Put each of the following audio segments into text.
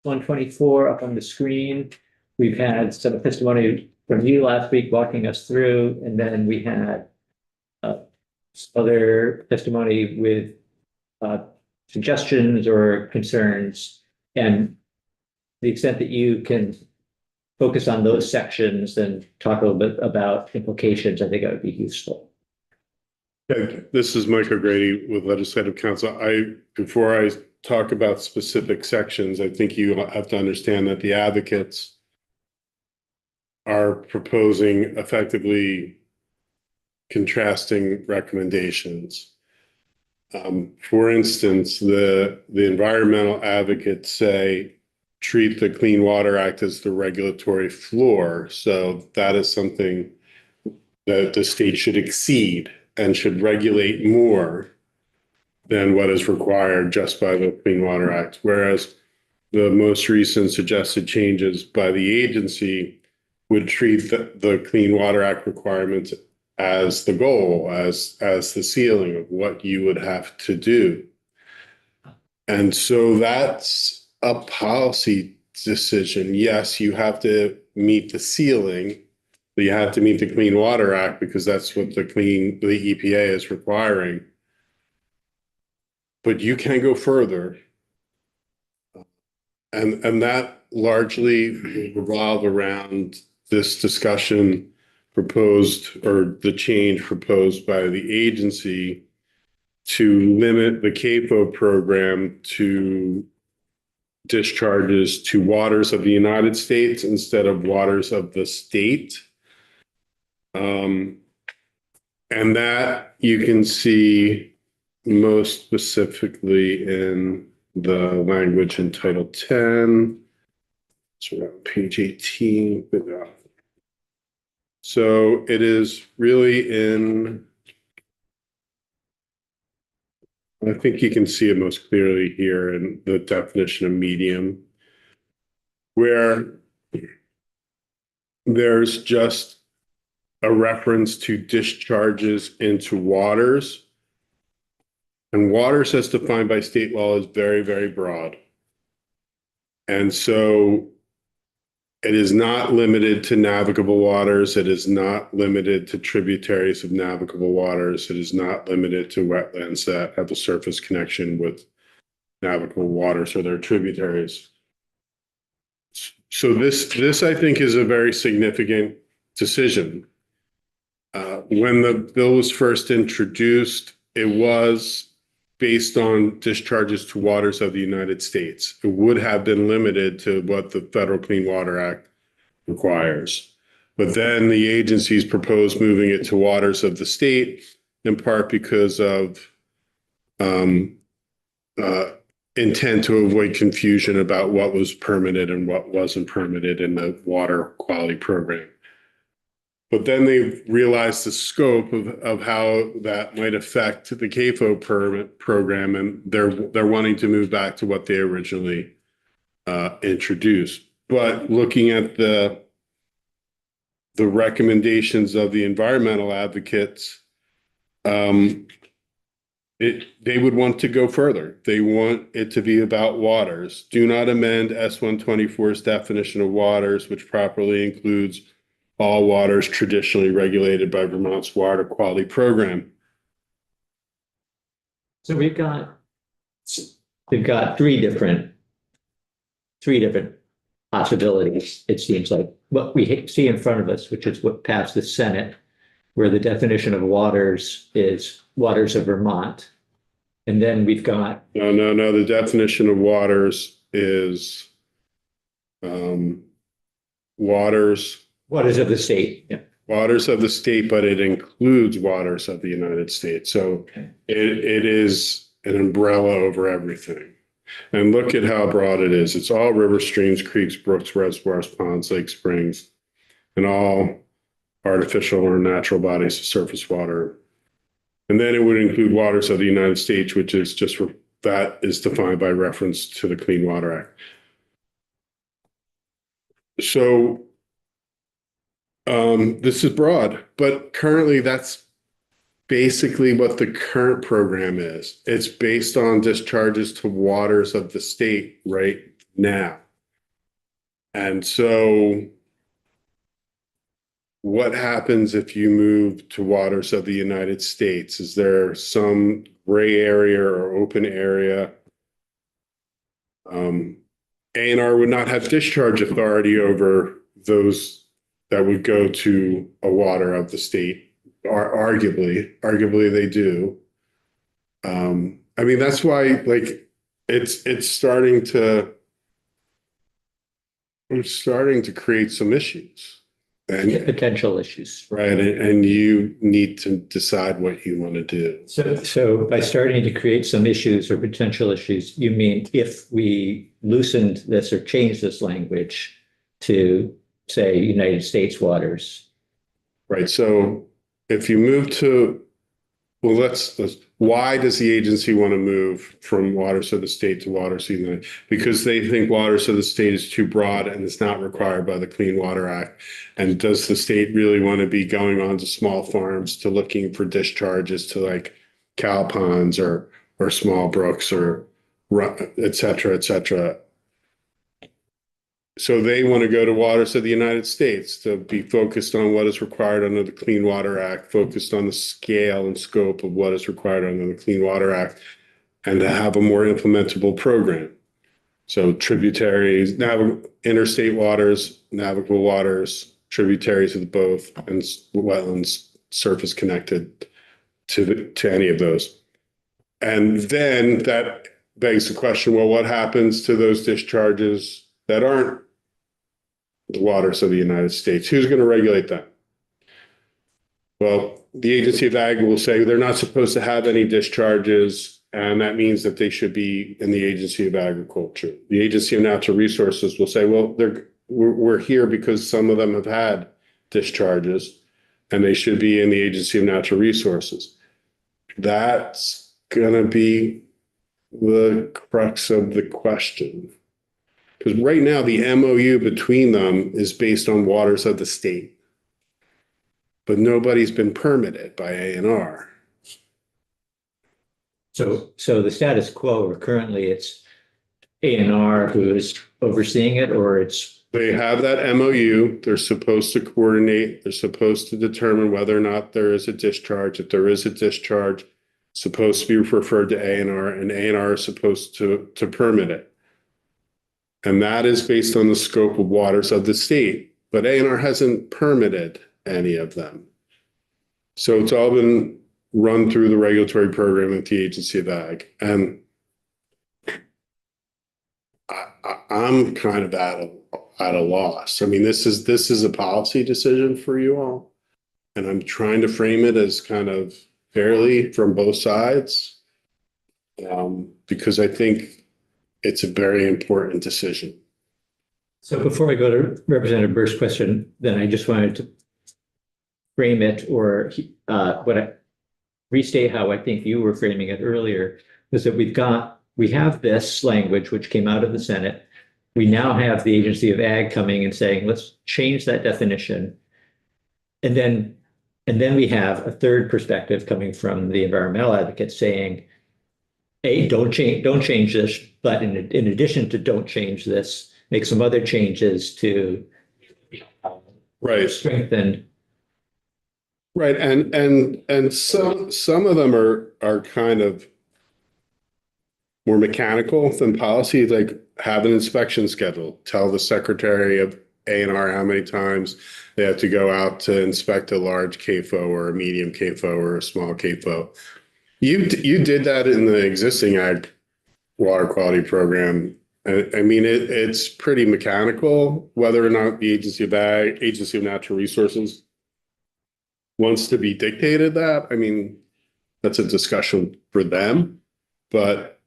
124 up on the screen. We've had some testimony from you last week walking us through, and then we had other testimony with suggestions or concerns. And to the extent that you can focus on those sections and talk a little bit about implications, I think that would be useful. Okay. This is Mike O'Grady with Legislative Council. Before I talk about specific sections, I think you have to understand that the advocates are proposing effectively contrasting recommendations. For instance, the environmental advocates say treat the Clean Water Act as the regulatory floor. So that is something that the state should exceed and should regulate more than what is required just by the Clean Water Act. Whereas the most recent suggested changes by the agency would treat the Clean Water Act requirements as the goal, as the ceiling of what you would have to do. And so that's a policy decision. Yes, you have to meet the ceiling, but you have to meet the Clean Water Act because that's what the EPA is requiring. But you can go further. And that largely revolve around this discussion proposed, or the change proposed by the agency to limit the CAFO program to discharges to waters of the United States instead of waters of the state. And that you can see most specifically in the language in Title 10. It's around page 18. So it is really in, I think you can see it most clearly here in the definition of medium, where there's just a reference to discharges into waters. And waters as defined by state law is very, very broad. And so it is not limited to navigable waters. It is not limited to tributaries of navigable waters. It is not limited to wetlands that have a surface connection with navigable waters or their tributaries. So this I think is a very significant decision. When the bill was first introduced, it was based on discharges to waters of the United States. It would have been limited to what the Federal Clean Water Act requires. But then the agencies proposed moving it to waters of the state, in part because of intent to avoid confusion about what was permitted and what wasn't permitted in the water quality program. But then they realized the scope of how that might affect the CAFO permit program, and they're wanting to move back to what they originally introduced. But looking at the recommendations of the environmental advocates, they would want to go further. They want it to be about waters. Do not amend S-124's definition of waters, which properly includes all waters traditionally regulated by Vermont's water quality program. So we've got three different possibilities, it seems like. What we see in front of us, which is what passed the Senate, where the definition of waters is waters of Vermont. And then we've got... No. The definition of waters is waters of the state. Yeah. Waters of the state, but it includes waters of the United States. So it is an umbrella over everything. And look at how broad it is. It's all rivers, streams, creeks, brooks, reservoirs, ponds, lakes, springs, and all artificial or natural bodies of surface water. And then it would include waters of the United States, which is just that is defined by reference to the Clean Water Act. So this is broad, but currently that's basically what the current program is. It's based on discharges to waters of the state right now. And so what happens if you move to waters of the United States? Is there some gray area or open area? A&R would not have discharge authority over those that would go to a water of the state. Arguably they do. I mean, that's why like it's starting to create some issues. And Potential issues. right, and you need to decide what you want to do. So by starting to create some issues or potential issues, you mean if we loosened this or changed this language to say United States waters? Right. So if you move to, well, why does the agency want to move from waters of the state to waters of the United? Because they think waters of the state is too broad and it's not required by the Clean Water Act. And does the state really want to be going on to small farms to looking for discharges to like cow ponds or small brooks or et cetera, et cetera? So they want to go to waters of the United States to be focused on what is required under the Clean Water Act, focused on the scale and scope of what is required under the Clean Water Act, and to have a more implementable program. So tributaries, interstate waters, navigable waters, tributaries of both, and wetlands, surface connected to any of those. And then that begs the question, well, what happens to those discharges that aren't the waters of the United States? Who's going to regulate that? Well, the Agency of Ag will say they're not supposed to have any discharges, and that means that they should be in the Agency of Agriculture. The Agency of Natural Resources will say, well, we're here because some of them have had discharges, and they should be in the Agency of Natural Resources. That's going to be the crux of the question. Because right now, the MOU between them is based on waters of the state. But nobody's been permitted by A&R. So the status quo, or currently it's A&R who is overseeing it, or it's. They have that MOU. They're supposed to coordinate. They're supposed to determine whether or not there is a discharge. If there is a discharge, it's supposed to be referred to A&R, and A&R is supposed to permit it. And that is based on the scope of waters of the state. But A&R hasn't permitted any of them. So it's all been run through the regulatory program at the Agency of Ag. And I'm kind of at a loss. I mean, this is a policy decision for you all. And I'm trying to frame it as kind of fairly from both sides. Because I think it's a very important decision. So before I go to Representative Burr's question, then I just wanted to frame it, or restate how I think you were framing it earlier, was that we have this language which came out of the Senate. We now have the Agency of Ag coming and saying, let's change that definition. And then we have a third perspective coming from the environmental advocates saying, hey, don't change this, but in addition to don't change this, make some other changes to strengthen. Right. And some of them are kind of more mechanical than policy, like have an inspection schedule, tell the Secretary of A&R how many times they have to go out to inspect a large CAFO or a medium CAFO or a small CAFO. You did that in the existing ag water quality program. I mean, it's pretty mechanical. Whether or not the Agency of Ag, Agency of Natural Resources wants to be dictated that, I mean, that's a discussion for them. But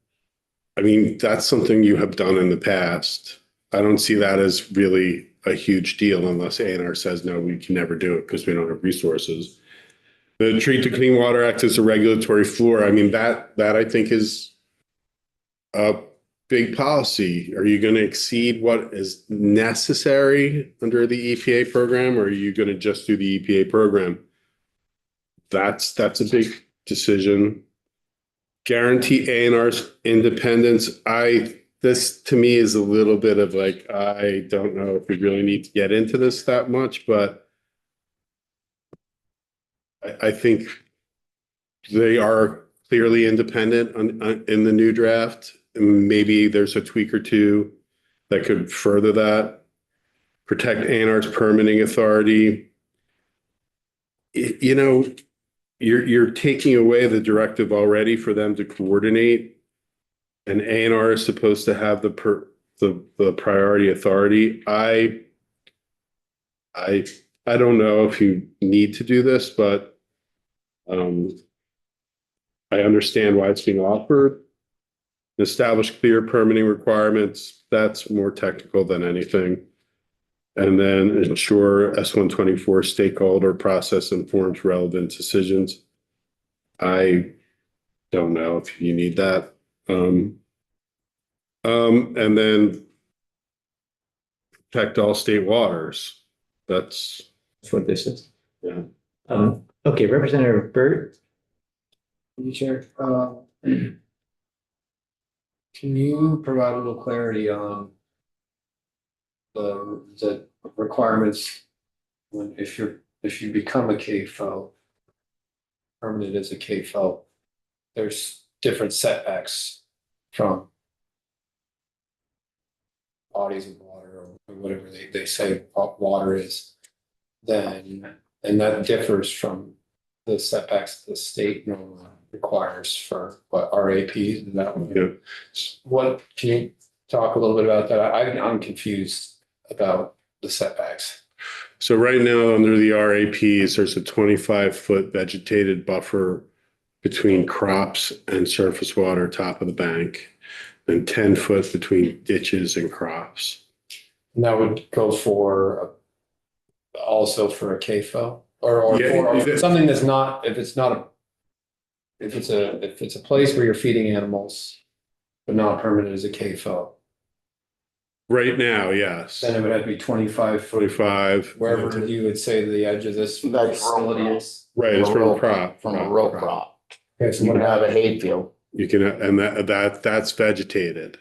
I mean, that's something you have done in the past. I don't see that as really a huge deal unless A&R says, no, we can never do it because we don't have resources. The Treat the Clean Water Act is a regulatory floor. I mean, that I think is a big policy. Are you going to exceed what is necessary under the EPA program, or are you going to just do the EPA program? That's a big decision. Guarantee A&R's independence. I this to me is a little bit of like, I don't know if we really need to get into this that much, but I think they are clearly independent in the new draft. Maybe there's a tweak or two that could further that. Protect ANR's permitting authority. You know, you're taking away the directive already for them to coordinate. And ANR is supposed to have the priority authority. I don't know if you need to do this, but I understand why it's being offered. Establish clear permitting requirements. That's more technical than anything. And then ensure S-124 stakeholder process informs relevant decisions. I don't know if you need that. And then protect all state waters. That's what this is. Yeah. Okay, Representative Burt. Chair, can you provide a little clarity on the requirements when if you become a KFO, permitted as a KFO, there's different setbacks from bodies of water or whatever they say water is, then and that differs from the setbacks the state normally requires for what RAPs and that one. Yeah. What can you talk a little bit about that? I'm confused about the setbacks. So right now under the RAPs, there's a 25-foot vegetated buffer between crops and surface water top of the bank, and 10 foot between ditches and crops. And that would go for also for a KFO or Yeah, for something that's not if it's a place where you're feeding animals, but not permitted as a KFO. Right now, yes. Then it would have to be 25 foot 25. wherever you would say the edge of this That's facility is. Right, it's from row crop. From a row crop. Okay, so You what can have a hayfield. You can, and that's vegetated.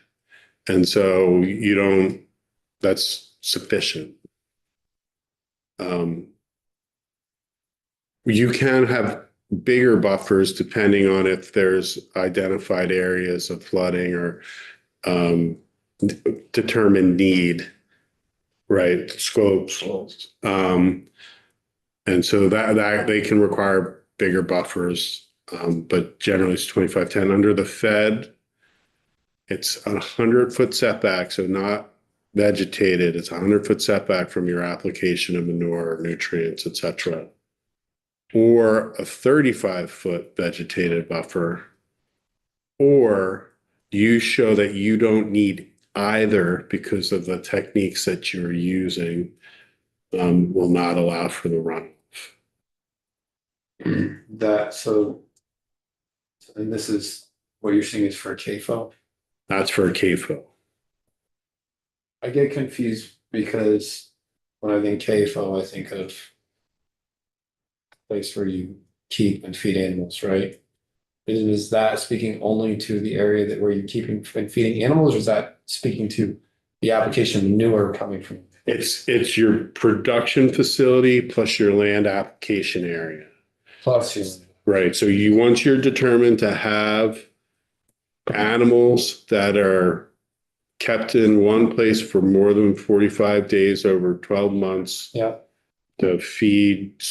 And so you don't, that's sufficient. You can have bigger buffers depending on if there's identified areas of flooding or determined need, right? Scopes. And so that they can require bigger buffers, but generally it's 25-10. Under the Fed, it's a 100-foot setback, so not vegetated. It's a 100-foot setback from your application of manure, nutrients, etc. Or a 35-foot vegetated buffer, or you show that you don't need either because of the techniques that you're using will not allow for the runoff. And this is what you're saying is for a KFO. That's for a CAFO. I get confused because when I think KFO, I think of place where you keep and feed animals, right? Is that speaking only to the area that where you're keeping and feeding animals, or is that speaking to the application of manure coming from? It's your production facility plus your land application area. Plus, you. Right. So once you're determined to have animals that are kept in one place for more than 45 days over 12 months Yeah. to feed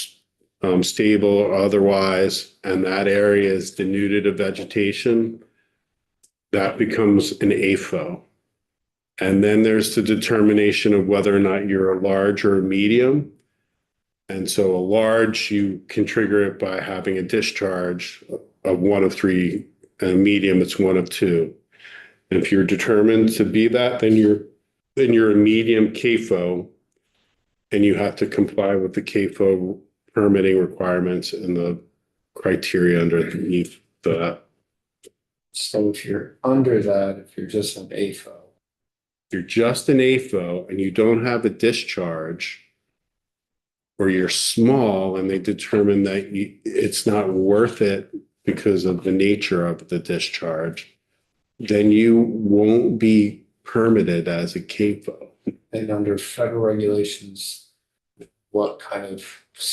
stable or otherwise, and that area is denuded of vegetation, that becomes an AFO. And then there's the determination of whether or not you're a large or a medium. And so a large, you can trigger it by having a discharge of 1 of 3, and a medium, it's 1 of 2. And if you're determined to be that, then you're a medium CAFO, and you have to comply with the CAFO permitting requirements and the criteria underneath that. So if you're under that, if you're just an AFO. If you're just an AFO and you don't have a discharge, or you're small and they determine that it's not worth it because of the nature of the discharge, then you won't be permitted as a CAFO. And under federal regulations, what kind of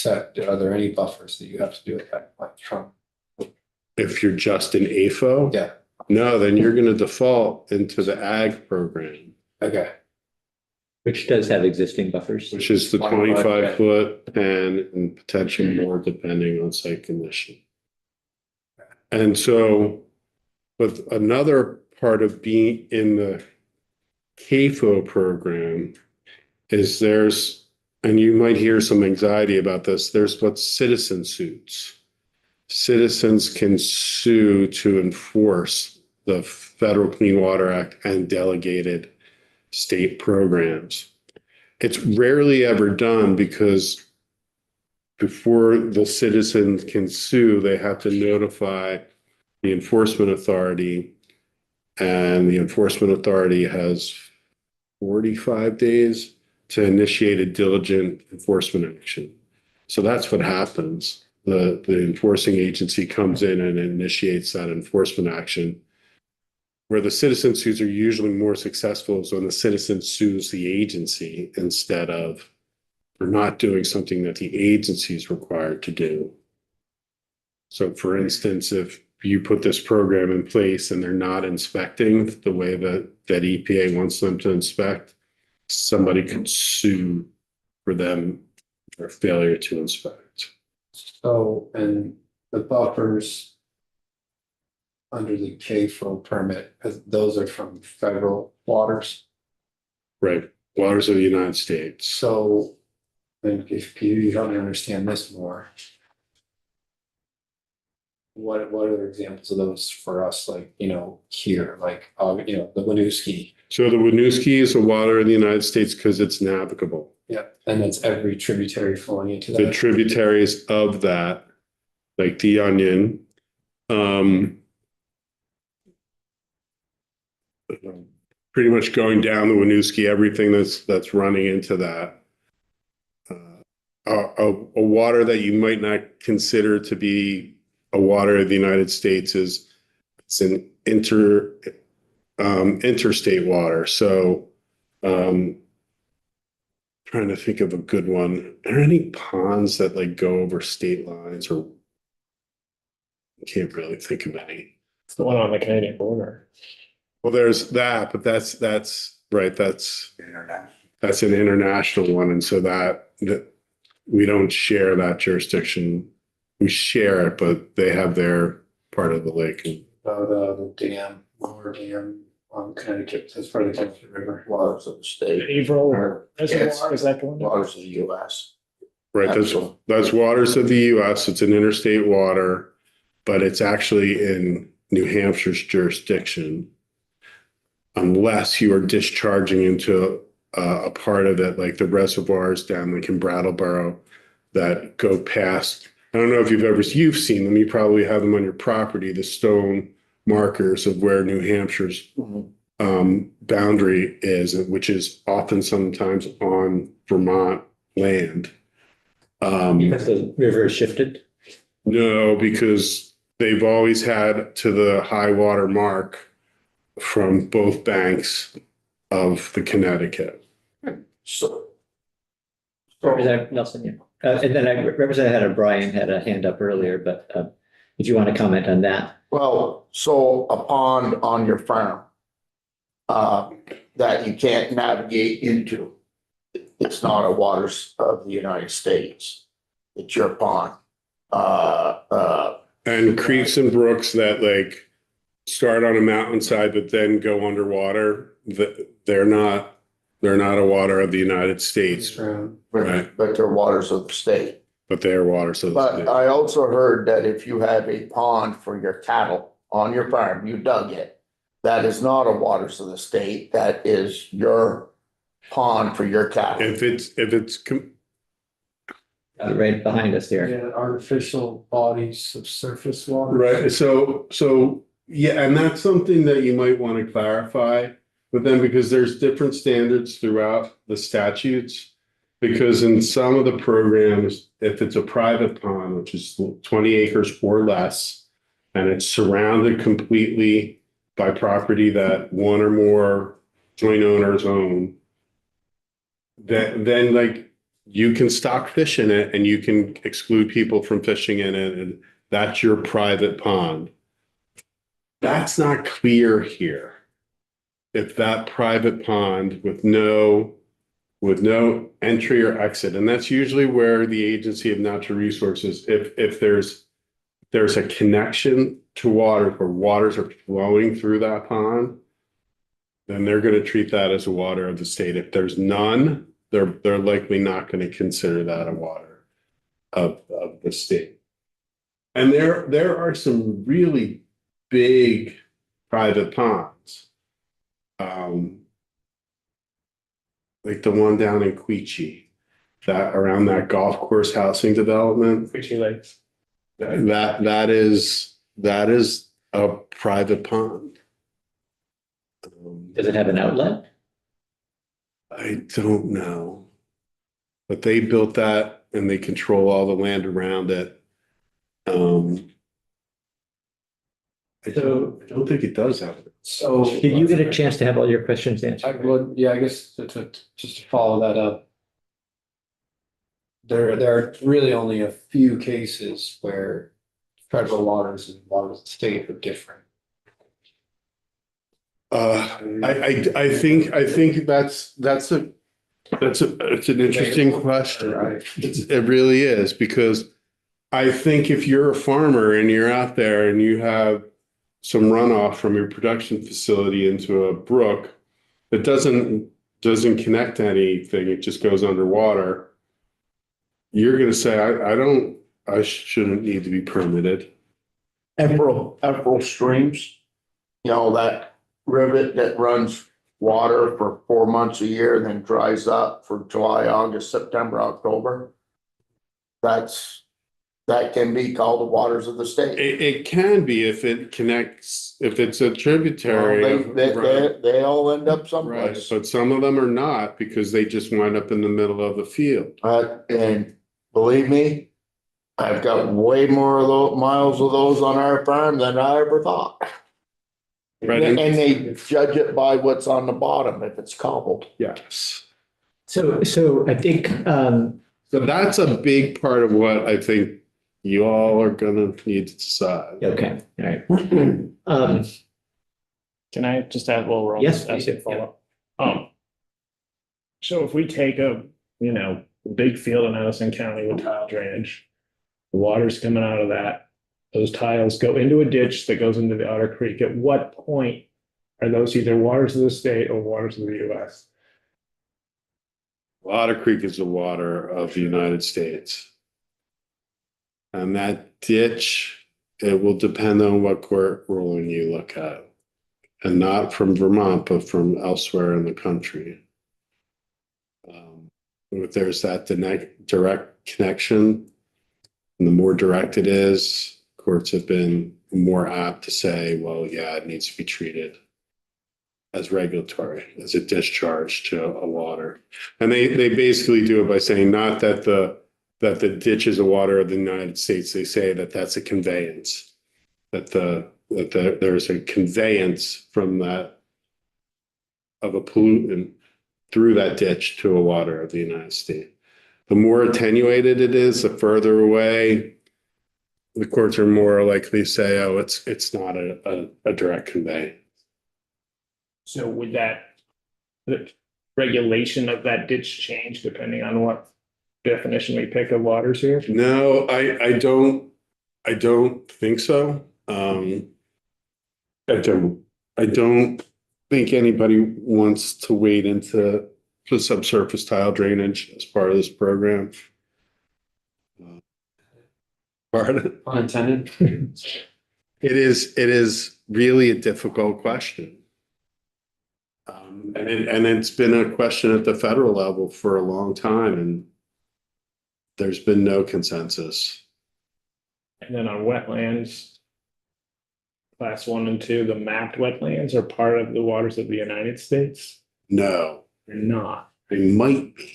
are there any buffers that you have to do at that point from? If you're just an AFO? Yeah, No, then you're gonna default into the ag program, okay, Which does have existing buffers. which is the 25 foot and potentially more depending on site condition. And so, but another part of being in the CAFO program is and you might hear some anxiety about this, there's what citizen suits. Citizens can sue to enforce the Federal Clean Water Act and delegated state programs. It's rarely ever done because before the citizens can sue, they have to notify the enforcement authority, and the enforcement authority has 45 days to initiate a diligent enforcement action. So that's what happens. The enforcing agency comes in and initiates that enforcement action. Where the citizen suits are usually more successful is when the citizen sues the agency instead of for not doing something that the agency is required to do. So for instance, if you put this program in place and they're not inspecting the way that EPA wants them to inspect, somebody could sue for them for failure to inspect. so, and the buffers under the KFO permit, those are from federal waters. Right. Waters of the United States. So, and if you help me understand this more. What are examples of those for us, like, here, like, the Winooski? So the Winooski is a water of the United States because it's navigable. Yeah, and that's every tributary flowing into The that. tributaries of that, like the Onion, pretty much going down the Winooski, everything that's running into that. A water that you might not consider to be a water of the United States it's an interstate water. So, trying to think of a good one. Are there any ponds that like go over state lines, or I can't really think of any? It's the one on the Canadian border. Well, there's that, but that's right. That's an international one, and so that we don't share that jurisdiction. We share it, but they have their part of the lake. The dam, lower dam on Connecticut, that's part of the Connecticut River. Waters of the state, Averill or Reservoir, is that the one? waters of the US. Right, Absolutely. that's waters of the US. It's an interstate water, but it's actually in New Hampshire's jurisdiction. Unless you are discharging into a part of it, like the reservoirs down like in Brattleboro that go past. I don't know if you've seen them, you probably have them on your property, the stone markers of where New Hampshire's boundary is, which is often sometimes on Vermont land. Because the river is shifted. No, because they've always had to the high water mark from both banks of the Connecticut. So. Representative Nelson, yeah. And then Representative Bryan had a hand up earlier, but if you want to comment on that. Well, so a pond on your farm that you can't navigate into, it's not a waters of the United States. It's your pond. And creeks and brooks that like start on a mountainside but then go underwater, they're not a water of the United States, Right. But they're waters of the state. but they are waters of the But state. I also heard that if you have a pond for your cattle on your farm, you dug it, that is not a waters of the state, that is your pond for your cattle. If it's Right behind us here. Yeah, artificial bodies of surface water. right, so yeah, and that's something that you might want to clarify with them because there's different standards throughout the statutes. Because in some of the programs, if it's a private pond, which is 20 acres or less, and it's surrounded completely by property that one or more joint owners own, then like you can stock fish in it and you can exclude people from fishing in it, and that's your private pond. That's not clear here. If that private pond with no entry or exit, and that's usually where the Agency of Natural Resources, if there's a connection to water where waters are flowing through that pond, then they're going to treat that as a water of the state. If there's none, they're likely not going to consider that a water of the state. And there are some really big private ponds. Like the one down in Queechee, that around that golf course housing development. Fishy Lakes. That is a private pond. Does it have an outlet? I don't know. But they built that and they control all the land around it. I don't think it does have it. So. Did you get a chance to have all your questions I answered? would, yeah, I guess just to follow that up. There are really only a few cases where federal waters and waters of the state are different. I think that's an interesting question. Right. It really is, because I think if you're a farmer and you're out there and you have some runoff from your production facility into a brook that doesn't connect to anything, it just goes underwater, you're going to say, I shouldn't need to be permitted. Emerald streams, you know, that rivet that runs water for 4 months a year, then dries up for July, August, September, October. That can be called the waters of the state. It can be if it connects, if it's a tributary. They all end up Right, someplace. but some of them are not, because they just wind up in the middle of the field. And believe me, I've got way more of those miles of those on our farm than I ever thought. Right. And they judge it by what's on the bottom, if it's cobbled. Yes. So I think, So that's a big part of what I think you all are gonna need to decide. okay, all right. Can I just add, well, we're Yes, almost please asking do, follow up. So if we take a, big field in Addison County with tile drainage, the water's coming out of that, those tiles go into a ditch that goes into the Otter Creek. At what point are those either waters of the state or waters of the US? Otter Creek is the water of the United States. And that ditch, it will depend on what court ruling you look at. And not from Vermont, but from elsewhere in the country. If there's that direct connection, and the more direct it is, courts have been more apt to say, well, yeah, it needs to be treated as regulatory, as a discharge to a water. And they basically do it by saying not that the ditch is a water of the United States. They say that that's a conveyance, that there's a conveyance from that of a pollutant through that ditch to a water of the United States. The more attenuated it is, the further away, the courts are more likely to say, oh, it's not a direct convey. So would the regulation of that ditch change depending on what definition we pick of waters here? No, I don't think so. I don't think anybody wants to wade into the subsurface tile drainage as part of this program. Pardon? Unintended. It is really a difficult question. And it's been a question at the federal level for a long time, and there's been no consensus. And then on wetlands, class 1 and 2, the mapped wetlands are part of the waters of the United States? No, They're not. they might be.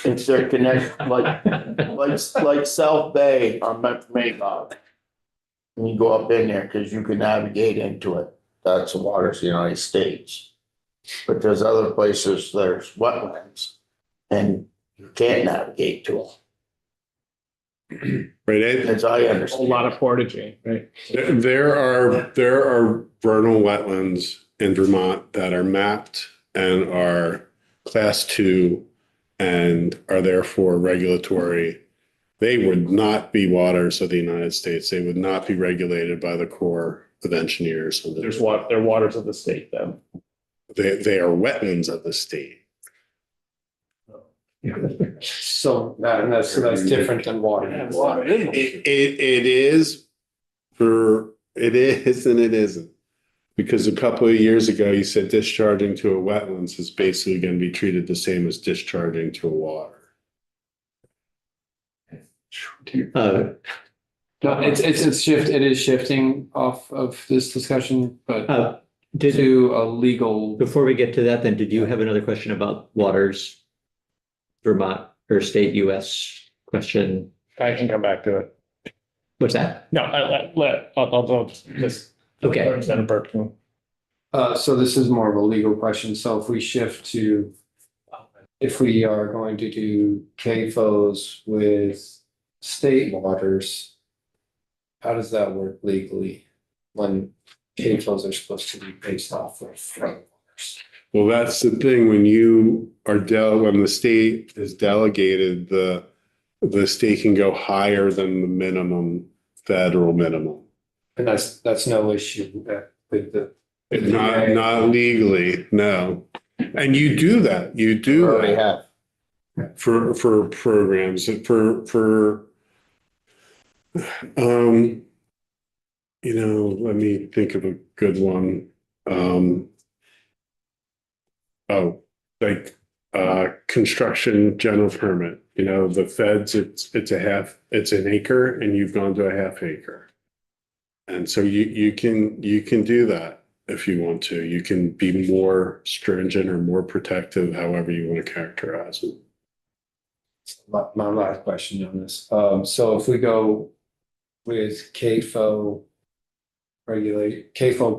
It's their connection, like South Bay on Maycog. And you go up in there because you can navigate into it. that's the waters of the United States. But there's other places, there's wetlands, and you can't navigate to them, Right, Ed? as I A whole understand. lot of portaging, right? There are vernal wetlands in Vermont that are mapped and are class 2 and are therefore regulatory. They would not be waters of the United States. They would not be regulated by the Corps of Engineers. They're waters of the state though. They are wetlands of the state. So that's different than water. It is and it isn't. Because a couple of years ago, you said discharging to a wetlands is basically going to be treated the same as discharging to a water. Uh, No, it is shifting off of this discussion, but did, to a legal. before we get to that, then, did you have another question about waters? Vermont or state US question? I can come back to it. What's that? No, I'll just. Okay. Representative Burke. So this is more of a legal question. So if we shift to, if we are going to do CAFOs with state waters, how does that work legally when CAFOs are supposed to be based off of front waters? Well, that's the thing, when you are when the state is delegated, the state can go higher than the minimum, federal minimum. And that's no issue with the. Not legally, no. And you do that, Already have. for programs, let me think of a good one. Construction general permit, the feds, it's an acre and you've gone to a half acre. And so you can do that if you want to. You can be more stringent or more protective, however you want to characterize it. My last question on this. So if we go with CAFO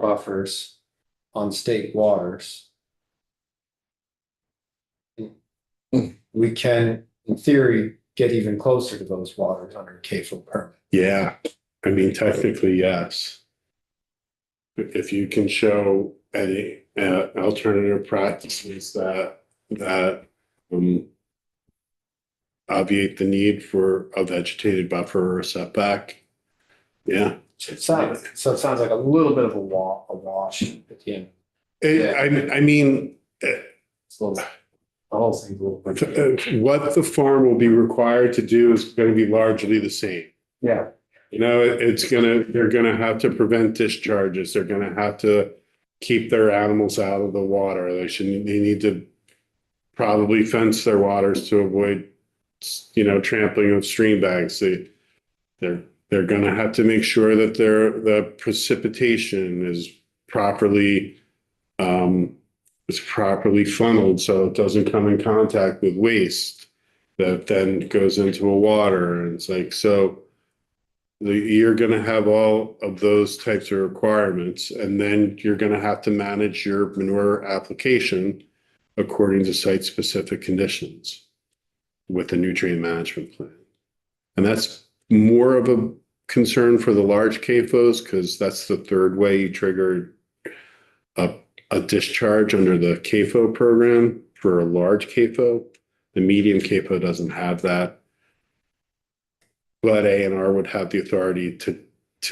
buffers on state waters, we can, in theory, get even closer to those waters under CAFO permit. Yeah, I mean, technically, yes. If you can show any alternative practices that obviate the need for a vegetated buffer or a setback, yeah. It sounds like a little bit of a wash at the end. I mean, It's a little, the whole thing's a little bit. what the farm will be required to do is going to be largely the same. Yeah. They're gonna have to prevent discharges. They're gonna have to keep their animals out of the water. They need to probably fence their waters to avoid, trampling of stream banks. They're gonna have to make sure that the precipitation is properly funneled so it doesn't come in contact with waste that then goes into a water. And it's like, so you're going to have all of those types of requirements, and then you're going to have to manage your manure application according to site-specific conditions with the nutrient management plan. And that's more of a concern for the large CAFOs, because that's the third way you trigger a discharge under the CAFO program for a large CAFO. The medium CAFO doesn't have that. But A&R would have the authority to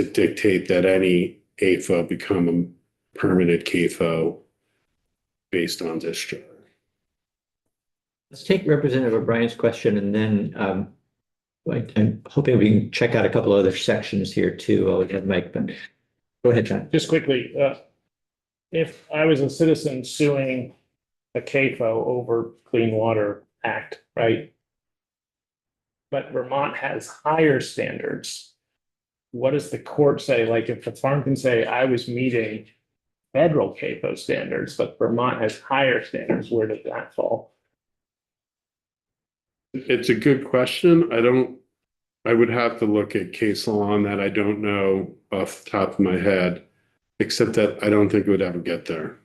dictate that any AFO become a permanent CAFO based on discharge. Let's take Representative O'Brien's question, and then I'm hoping we can check out a couple other sections here too. I'll have Mike, but go ahead, John. Just quickly, if I was a citizen suing a CAFO over Clean Water Act, right? But Vermont has higher standards. What does the court say? Like if the farm can say, I was meeting federal CAFO standards, but Vermont has higher standards, where does that fall? It's a good question. I would have to look at case law on that. I don't know off the top of my head. except that I don't think it would ever get there.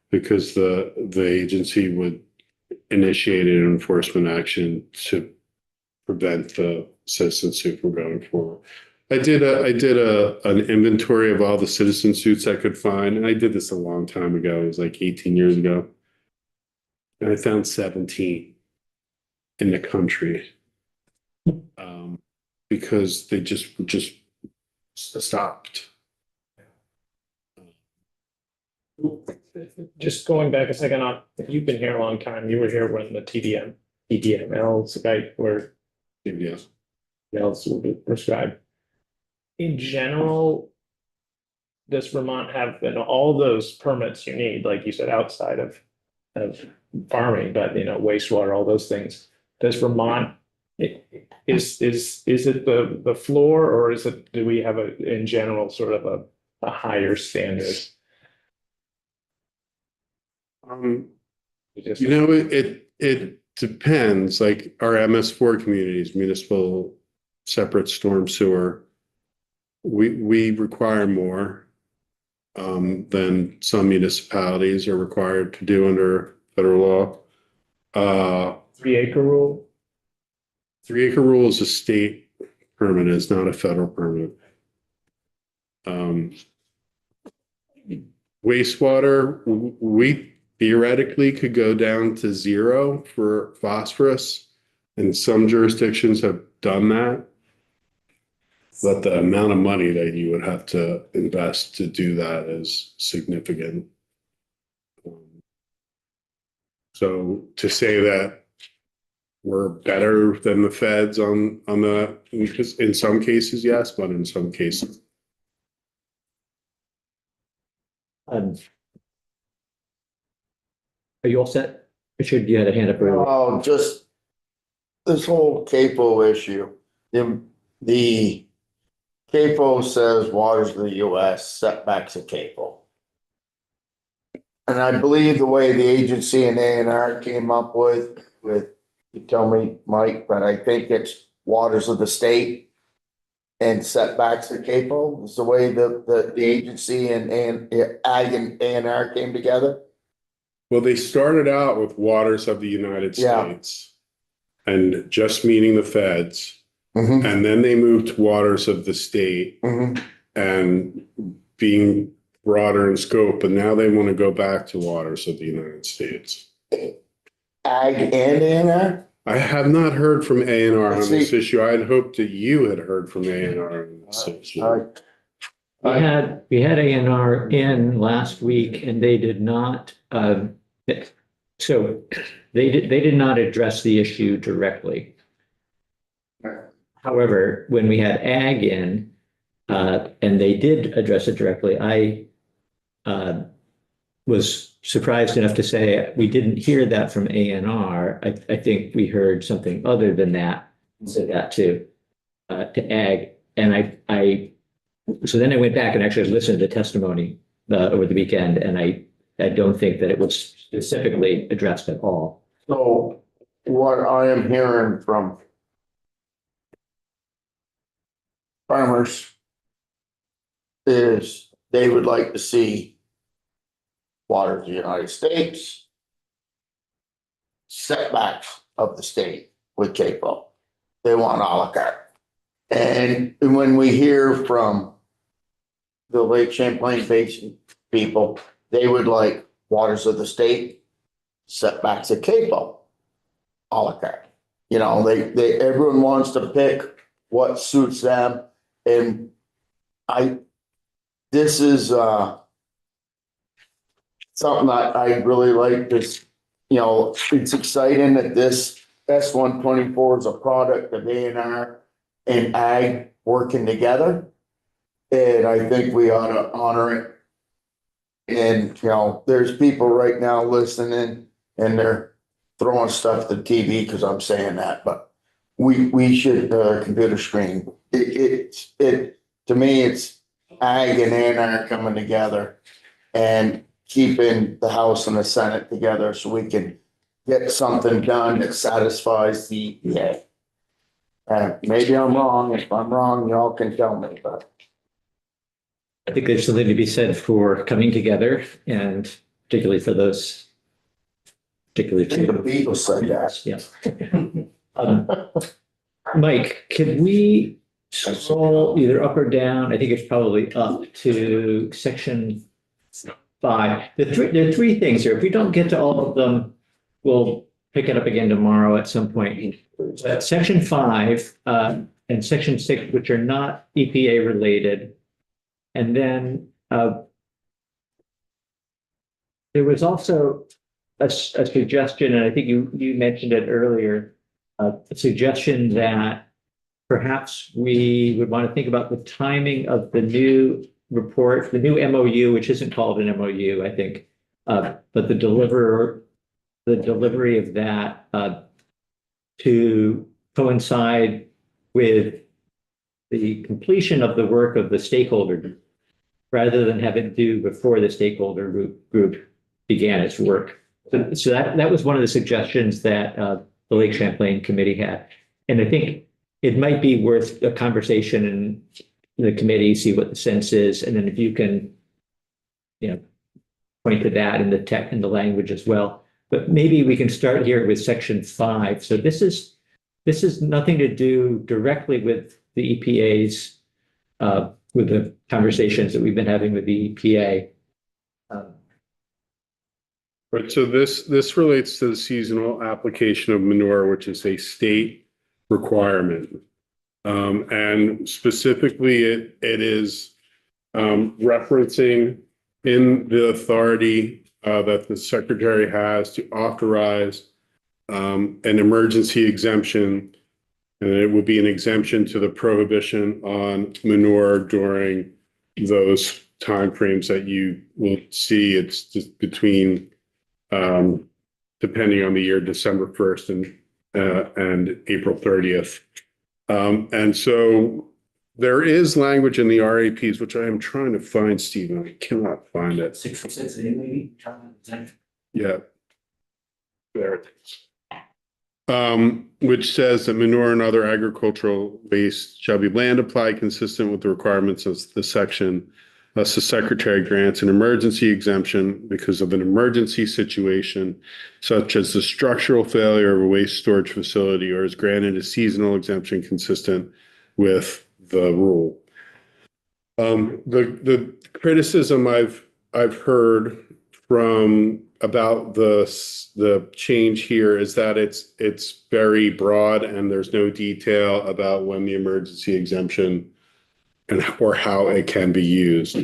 Because the agency would initiate an enforcement action to prevent the citizen suit from going forward. I did an inventory of all the citizen suits I could find, and I did this a long time ago. It was like 18 years ago. And I found 17 in the country. Because they just stopped. Just going back a second on, you've been here a long time. You were here when the TDMLs, right, were Yes. else will be prescribed. In general, does Vermont have all those permits you need, like you said, outside of farming, but wastewater, all those things? Does Vermont, is it the floor, or do we have in general sort of a higher standard? It depends, like our MS4 communities, municipal separate storm sewer, we require more than some municipalities are required to do under federal law. 3-acre rule? 3-acre rule is a state permit, it's not a federal permit. Wastewater, we theoretically could go down to 0 for phosphorus, and some jurisdictions have done that. But the amount of money that you would have to invest to do that is significant. So to say that we're better than the feds on the, in some cases, yes, but in some cases. Are you all set? Richard, you had a hand up earlier. Oh, just this whole CAPO issue. The CAPO says waters of the US, setbacks of CAPO. And I believe the way the agency and A&R came up with, you tell me, Mike, but I think it's waters of the state and setbacks of CAPO is the way the agency and Ag and A&R came together. Well, they started out with waters of the United Yeah. States and just meaning the feds. Mm-hmm. And then they moved to waters of the state Mm-hmm. and being broader in scope, but now they want to go back to waters of the United States. Ag and A&R? I have not heard from A&R on this See- issue. I had hoped that you had heard from A&R on this issue. We had A&R in last week and they did not, so they did not address the issue directly. However, when we had Ag in, and they did address it directly, I was surprised enough to say we didn't hear that from A&R. I think we heard something other than that, said that to Ag. And so then I went back and actually listened to the testimony over the weekend, and I don't think that it was specifically addressed at all. So what I am hearing from farmers is they would like to see waters of the United States, setbacks of the state with CAPO. They want a la carte. And when we hear from the Lake Champlain Basin people, they would like waters of the state, setbacks of CAPO, a la carte. Everyone wants to pick what suits them. And this is something that I really like. This, it's exciting that this S-124 is a product of A&R and Ag working together. And I think we ought to honor it. And, there's people right now listening and they're throwing stuff to the TV because I'm saying that, but we should computer screen. To me, it's Ag and A&R coming together and keeping the House and the Senate together so we can get something done that satisfies the EPA. Maybe I'm wrong. If I'm wrong, y'all can tell me, but. I think there's something to be said for coming together and particularly for those, particularly I think the for Beatles said that. yeah. Mike, can we scroll either up or down? I think it's probably up to section 5. There are three things here. If we don't get to all of them, we'll pick it up again tomorrow at some point. But section 5 and section 6, which are not EPA related. And then there was also a suggestion, and I think you mentioned it earlier, a suggestion that perhaps we would want to think about the timing of the new report, the new MOU, which isn't called an MOU, I think, but the delivery of that to coincide with the completion of the work of the stakeholder group, rather than have it due before the stakeholder group began its work. So that was one of the suggestions that the Lake Champlain Committee had. And I think it might be worth a conversation in the committee, see what the sense is. And then if you can, point to that in the language as well. But maybe we can start here with section 5. So this is nothing to do directly with the EPA's, with the conversations that we've been having with the EPA. Right, so this relates to the seasonal application of manure, which is a state requirement. And specifically, it is referencing in the authority that the secretary has to authorize an emergency exemption. And it would be an exemption to the prohibition on manure during those timeframes that you will see. It's just between depending on the year, December 1st and April 30th. And so there is language in the RAPs, which I am trying to find, Stephen. I cannot find it. 66, maybe? Yeah. There it is. Which says that manure and other agricultural waste shall be land applied consistent with the requirements of the section. Thus, the secretary grants an emergency exemption because of an emergency situation, such as the structural failure of a waste storage facility, or is granted a seasonal exemption consistent with the rule. The criticism I've heard from about the change here is that it's very broad and there's no detail about when the emergency exemption or how it can be used.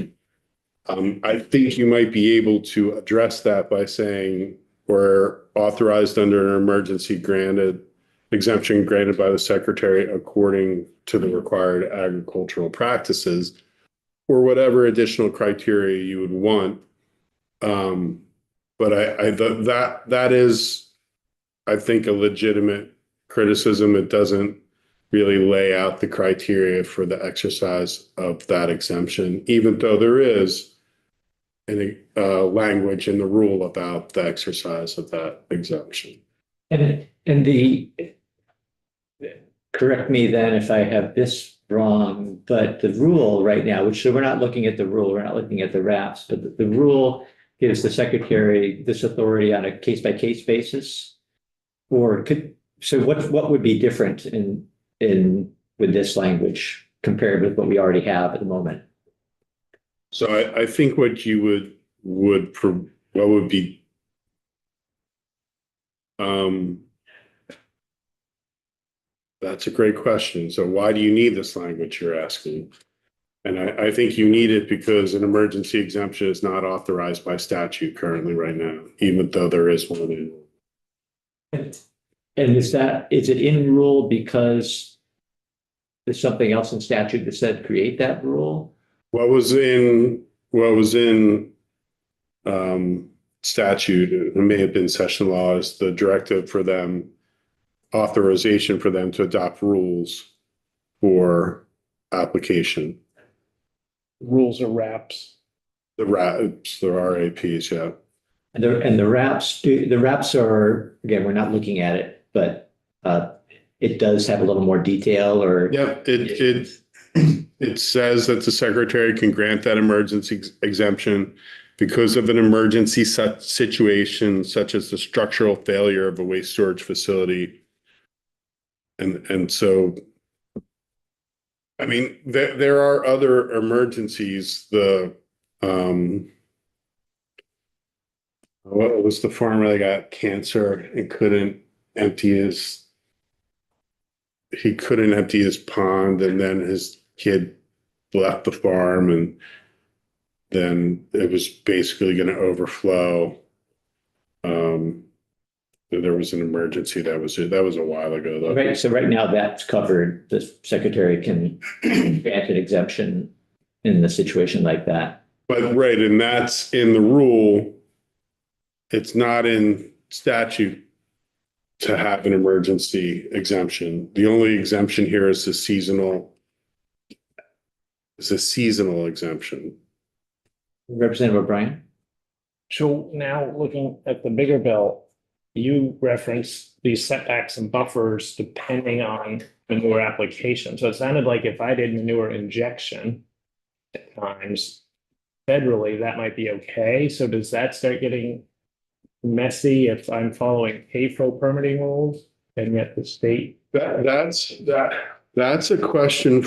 I think you might be able to address that by saying we're authorized under an emergency exemption granted by the secretary according to the required agricultural practices, or whatever additional criteria you would want. But that is, I think, a legitimate criticism. It doesn't really lay out the criteria for the exercise of that exemption, even though there is language in the rule about the exercise of that exemption. And correct me then if I have this wrong, but the rule right now, so we're not looking at the rule, we're not looking at the RAPs, but the rule gives the secretary this authority on a case-by-case basis? So what would be different with this language compared with what we already have at the moment? So I think what you would be that's a great question. So why do you need this language, you're asking? And I think you need it because an emergency exemption is not authorized by statute currently right now, even though there is one in. And is it in rule because there's something else in statute that said create that rule? What was in statute, it may have been session law, is the directive for them, authorization for them to adopt rules for application. Rules or RAPs. The RAPs, yeah. And the RAPs are, again, we're not looking at it, but it does have a little more detail or. Yeah, it says that the secretary can grant that emergency exemption because of an emergency situation such as the structural failure of a waste storage facility. And so, I mean, there are other emergencies. What was the farmer that got cancer and he couldn't empty his pond, and then his kid left the farm, and then it was basically going to overflow. There was an emergency that was a while ago though. Right, so right now that's covered. The secretary can grant an exemption in the situation like that. But right, and that's in the rule. It's not in statute to have an emergency exemption. The only exemption here is a seasonal exemption. Representative O'Brien? So now looking at the bigger bill, you reference these setbacks and buffers depending on manure application. So it sounded like if I did manure injection at times federally, that might be okay. So does that start getting messy if I'm following AFO permitting rules and yet the state? That's a question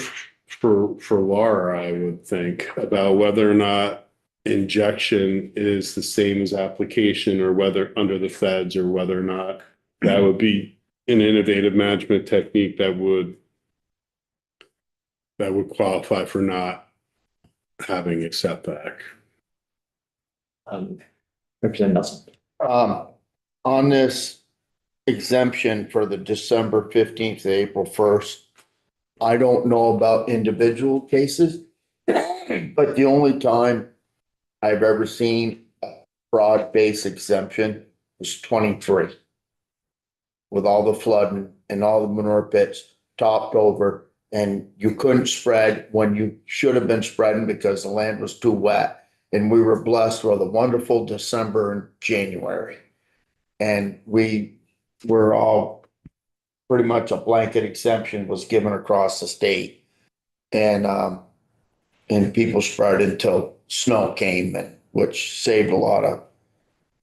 for Laura, I would think, about whether or not injection is the same as application, or whether under the feds, or whether or not that would be an innovative management technique that would qualify for not having a setback. Representative Nelson? On this exemption for the December 15th to April 1st, I don't know about individual cases, but the only time I've ever seen a broad-based exemption was 23. With all the flooding and all the manure pits topped over, and you couldn't spread when you should have been spreading because the land was too wet. And we were blessed with a wonderful December and January. And we were all pretty much a blanket exemption was given across the state. And people spread until snow came, and which saved a lot of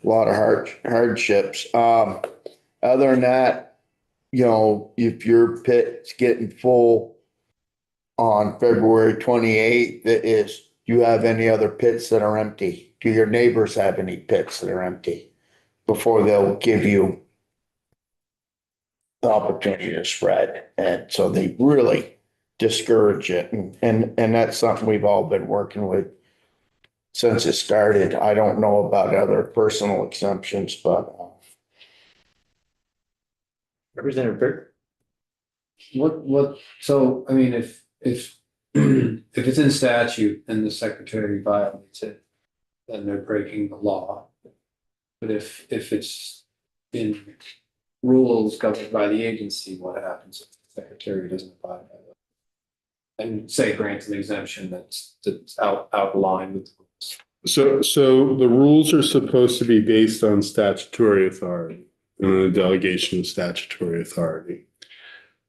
hardships. Other than that, if your pit's getting full on February 28th, do you have any other pits that are empty? Do your neighbors have any pits that are empty before they'll give you the opportunity to spread? And so they really discourage it. And that's something we've all been working with since it started. I don't know about other personal exemptions, but. Representative Burt? So, I mean, if it's in statute and the secretary violates it, then they're breaking the law. But if it's in rules governed by the agency, what happens if the secretary doesn't abide by them? And say grants an exemption that's out of line with the rules. So the rules are supposed to be based on statutory authority and a delegation of statutory authority.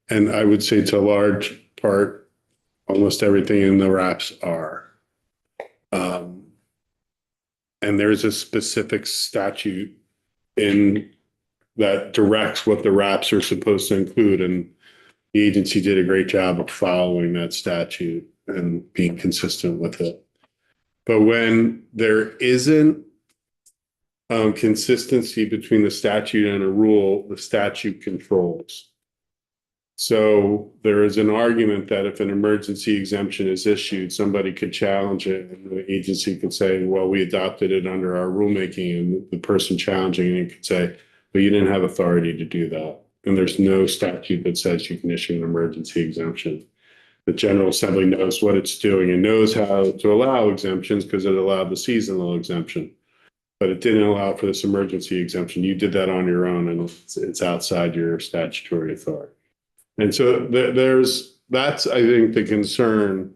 And I would say to a large part, almost everything in the RAPs are. And there's a specific statute in that directs what the RAPs are supposed to include. And the agency did a great job of following that statute and being consistent with it. But when there isn't consistency between the statute and a rule, the statute controls. So there is an argument that if an emergency exemption is issued, somebody could challenge it, and the agency could say, well, we adopted it under our rulemaking, and the person challenging it could say, but you didn't have authority to do that. And there's no statute that says you can issue an emergency exemption. The General Assembly knows what it's doing and knows how to allow exemptions because it allowed the seasonal exemption. But it didn't allow for this emergency exemption. You did that on your own, and it's outside your statutory authority. And so that's, I think, the concern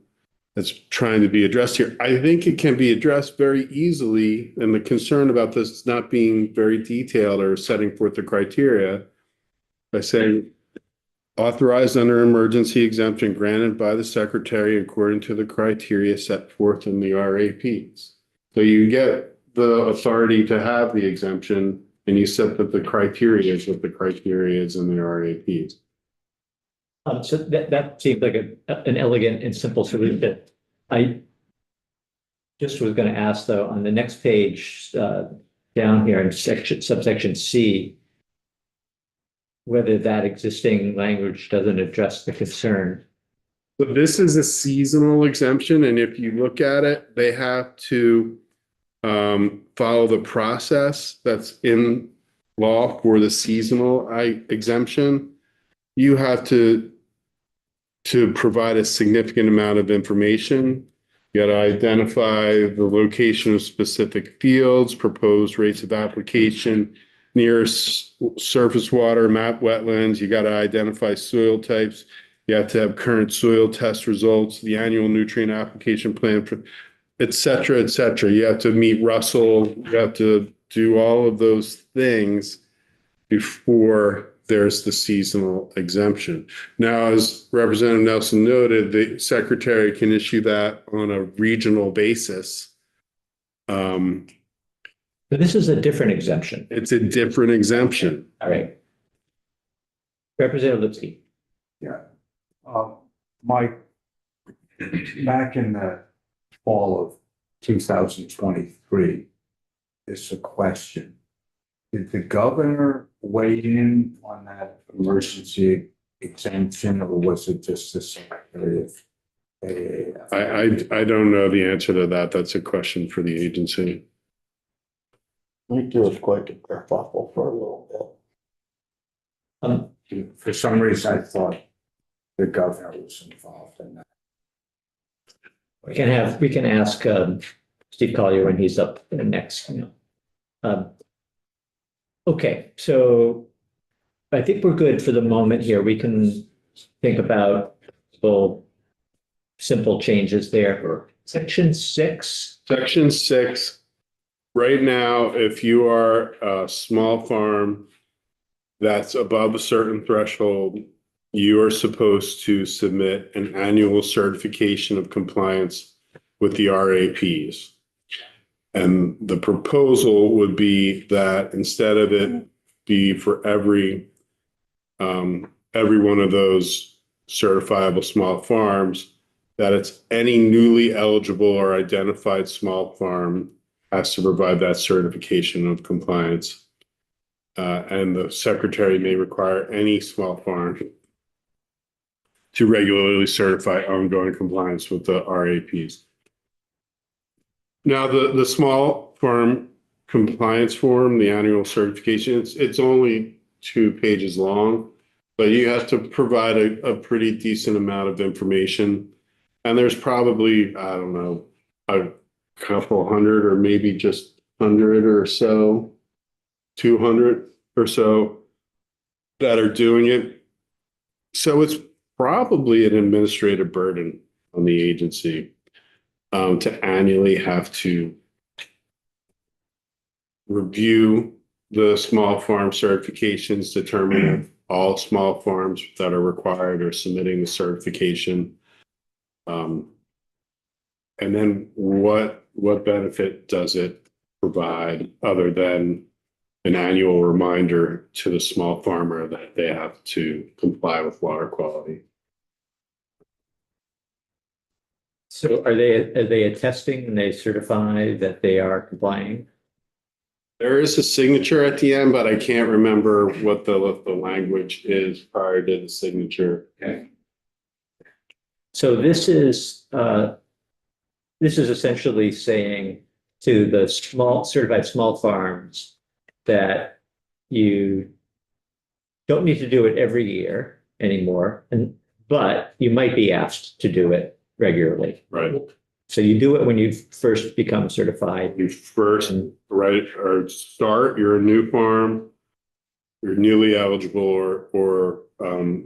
that's trying to be addressed here. I think it can be addressed very easily, and the concern about this not being very detailed or setting forth the criteria by saying authorized under emergency exemption granted by the secretary according to the criteria set forth in the RAPs. So you get the authority to have the exemption and you set that the criteria is what the criteria is in the RAPs. So that seems like an elegant and simple solution. I just was going to ask though, on the next page, down here in subsection C, whether that existing language doesn't address the concern. So this is a seasonal exemption, and if you look at it, they have to follow the process that's in law for the seasonal exemption. You have to provide a significant amount of information. You got to identify the location of specific fields, proposed rates of application, nearest surface water, map wetlands. You got to identify soil types. You have to have current soil test results, the annual nutrient application plan, for et cetera, et cetera. You have to meet Russell. You have to do all of those things before there's the seasonal exemption. Now, as Representative Nelson noted, the secretary can issue that on a regional basis. But this is a different exemption. It's a different exemption. All right. Representative Lipsky. Yeah. Mike, back in the fall of 2023, it's a question. Did the governor weigh in on that emergency exemption, or was it just the secretary of? I don't know the answer to that. That's a question for the agency. I think there was quite a kerfuffle for a little For some reason, I thought the governor was involved in that. We can ask Steve Collier when he's up next. Okay, so I think we're good for the moment here. We can think about simple changes there. Section 6. Section 6. Right now, if you are a small farm that's above a certain threshold, you are supposed to submit an annual certification of compliance with the RAPs. And the proposal would be that instead of it be for every one of those certifiable small farms, that it's any newly eligible or identified small farm has to provide that certification of compliance. And the secretary may require any small farm to regularly certify ongoing compliance with the RAPs. Now, the small farm compliance form, the annual certification, it's only 2 pages long, but you have to provide a pretty decent amount of information. And there's probably, I don't know, a couple hundred or maybe just 100 or so, 200 or so that are doing it. So it's probably an administrative burden on the agency to annually have to review the small farm certifications, determine if all small farms that are required are submitting the certification. And then what benefit does it provide other than an annual reminder to the small farmer that they have to comply with water quality? So are they attesting and they certify that they are complying? There is a signature at the end, but I can't remember what the language is prior to the signature. Okay. So this is essentially saying to the certified small farms that you don't need to do it every year anymore, but you might be asked to do it regularly. Right. So you do it when you first become certified. You first you're a new farm, you're newly eligible, or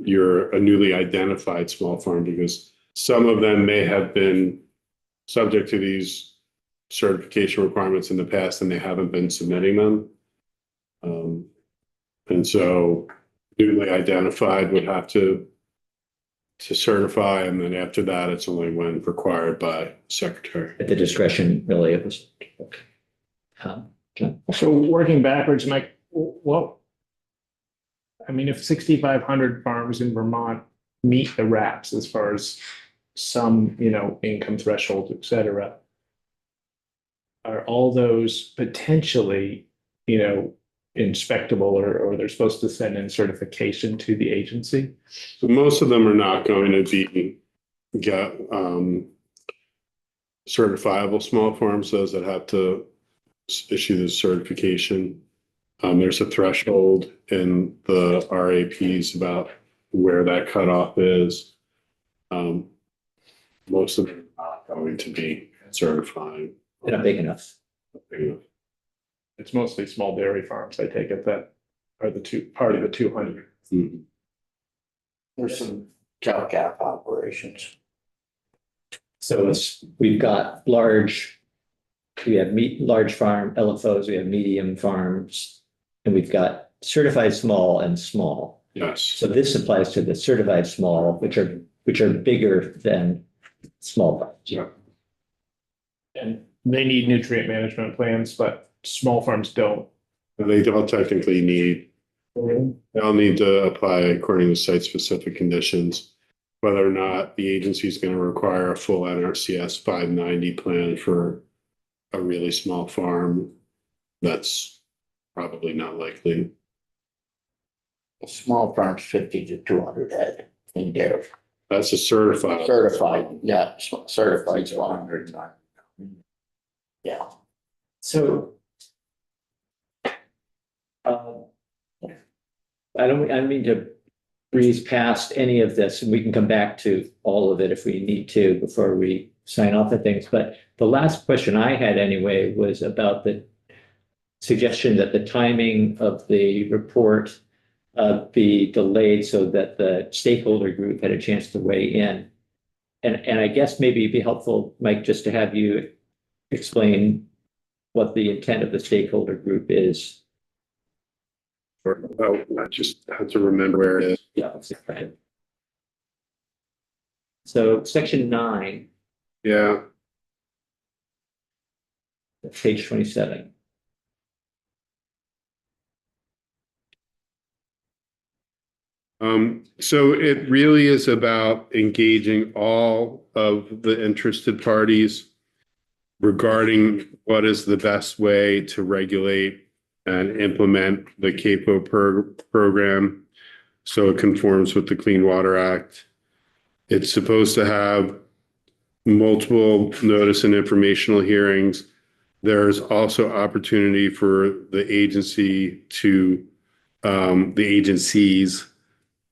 you're a newly identified small farm, because some of them may have been subject to these certification requirements in the past and they haven't been submitting them. And so newly identified would have to certify, and then after that, it's only when required by secretary. At the discretion really of this. John? So working backwards, Mike, well, I mean, if 6,500 farms in Vermont meet the RAPs as far as some, income thresholds, et cetera, are all those potentially, inspectable or they're supposed to send in certification to the agency? So most of them are not going to be certifiable small farms, those that have to issue the certification. There's a threshold in the RAPs about where that cutoff is. Most of them are not going to be certifying. They're not big enough. It's mostly small dairy farms, I take it, that are part of the 200. Mhm. There's some cow calf operations. So we've got we have large farm LFOs, we have medium farms, and we've got certified small and small. Yes. So this applies to the certified small, which are bigger than small farms. Yeah. And they need nutrient management plans, but small farms don't. And they all technically they'll need to apply according to site-specific conditions. Whether or not the agency is going to require a full NRCS 590 plan for a really small farm, that's probably not likely. Small farms, 50 to 200 head in dairy. That's a certified. Certified, yeah, certified, 109. Yeah. So I don't mean to breeze past any of this, and we can come back to all of it if we need to before we sign off on things. But the last question I had anyway was about the suggestion that the timing of the report be delayed so that the stakeholder group had a chance to weigh in. And I guess maybe it'd be helpful, Mike, just to have you explain what the intent of the stakeholder group is. I just have to remember where it is. Yeah. Right. So section 9, Yeah. page 27. So it really is about engaging all of the interested parties regarding what is the best way to regulate and implement the CAPO program so it conforms with the Clean Water Act. It's supposed to have multiple notice and informational hearings. There's also opportunity for the agencies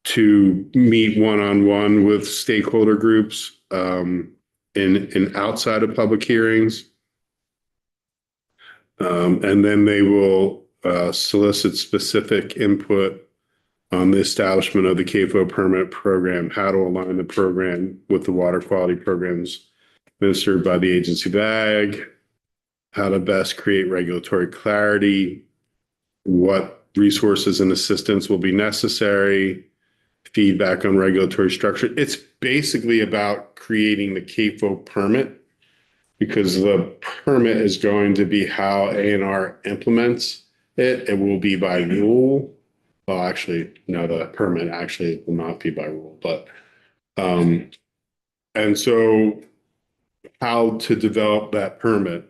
to meet one-on-one with stakeholder groups in outside of public hearings. And then they will solicit specific input on the establishment of the CAFO permit program, how to align the program with the water quality programs administered by the agency BAG, how to best create regulatory clarity, what resources and assistance will be necessary, feedback on regulatory structure. It's basically about creating the CAFO permit because the permit is going to be how A&R implements it. It will be by rule. Well, actually, no, the permit actually will not be by rule, but and so how to develop that permit.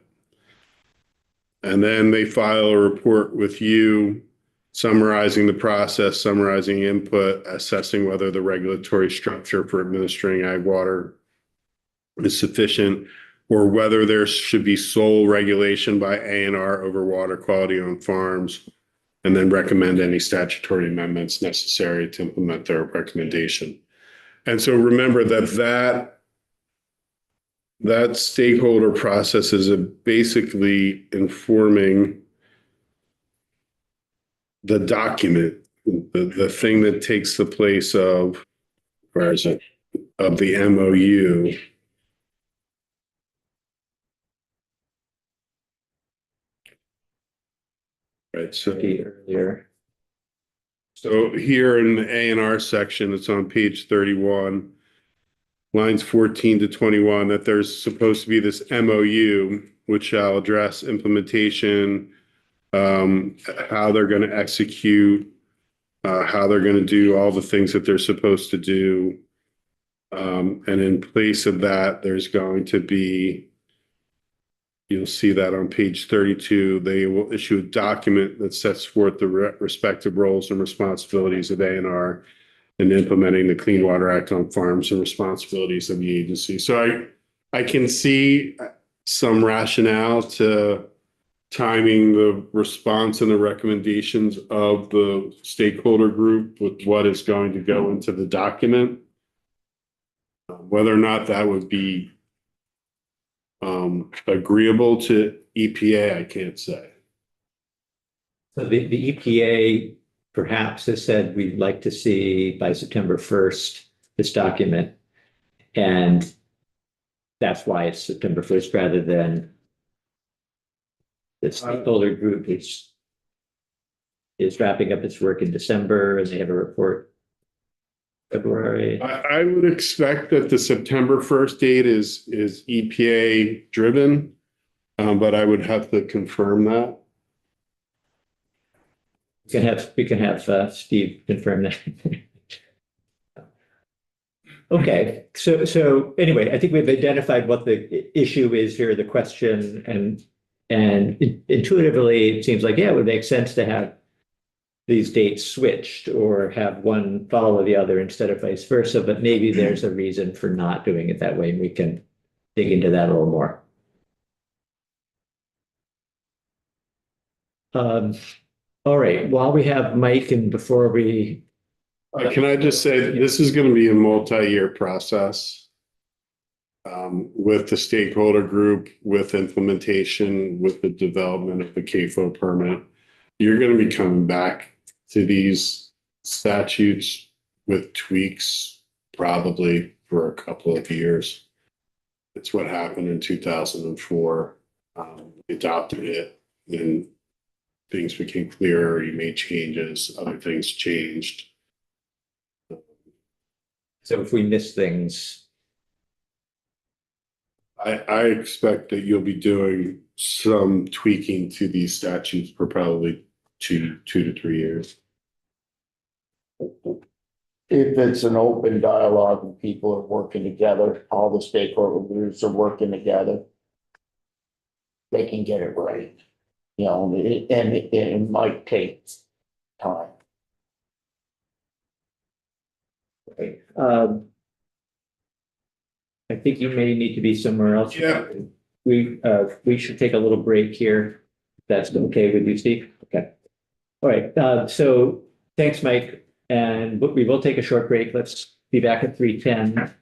And then they file a report with you summarizing the process, summarizing input, assessing whether the regulatory structure for administering ag water is sufficient, or whether there should be sole regulation by A&R over water quality on farms, and then recommend any statutory amendments necessary to implement their recommendation. And so remember that stakeholder process is basically informing the document, the thing that takes the place of, where is it, of the MOU. Right, so Earlier. So here in the A and R section, it's on page 31, lines 14 to 21, that there's supposed to be this MOU, which shall address implementation, how they're going to execute, how they're going to do all the things that they're supposed to do. And in place of that, there's going to be, you'll see that on page 32, they will issue a document that sets forth the respective roles and responsibilities of A&R in implementing the Clean Water Act on farms and responsibilities of the agency. So I can see some rationale to timing the response and the recommendations of the stakeholder group with what is going to go into the document. Whether or not that would be agreeable to EPA, I can't say. So the EPA perhaps has said we'd like to see by September 1st this document. And that's why it's September 1st rather than the stakeholder group is wrapping up its work in December and they have a report February. I would expect that the September 1st date is EPA driven, but I would have to confirm that. We can have Steve confirm that. Okay, so anyway, I think we've identified what the issue is here, the question, and intuitively it seems like, yeah, it would make sense to have these dates switched or have one follow the other instead of vice versa, but maybe there's a reason for not doing it that way, and we can dig into that a little more. All right, while we have Mike and before we. Can I just say that this is going to be a multi-year process with the stakeholder group, with implementation, with the development of the CAFO permit. You're going to be coming back to these statutes with tweaks probably for a couple of years. It's what happened in 2004. We adopted it, then things became clearer, you made changes, other things changed. So if we miss things, I expect that you'll be doing some tweaking to these statutes for probably two to 3 years. If it's an open dialogue and people are working together, all the stakeholders are working together, they can get it right. You know, it might take time. right? I think you may need to be somewhere else. Yeah. We should take a little break here. If that's okay with you, Steve? Okay. All right, so thanks, Mike. And we will take a short break. Let's be back at 3:10.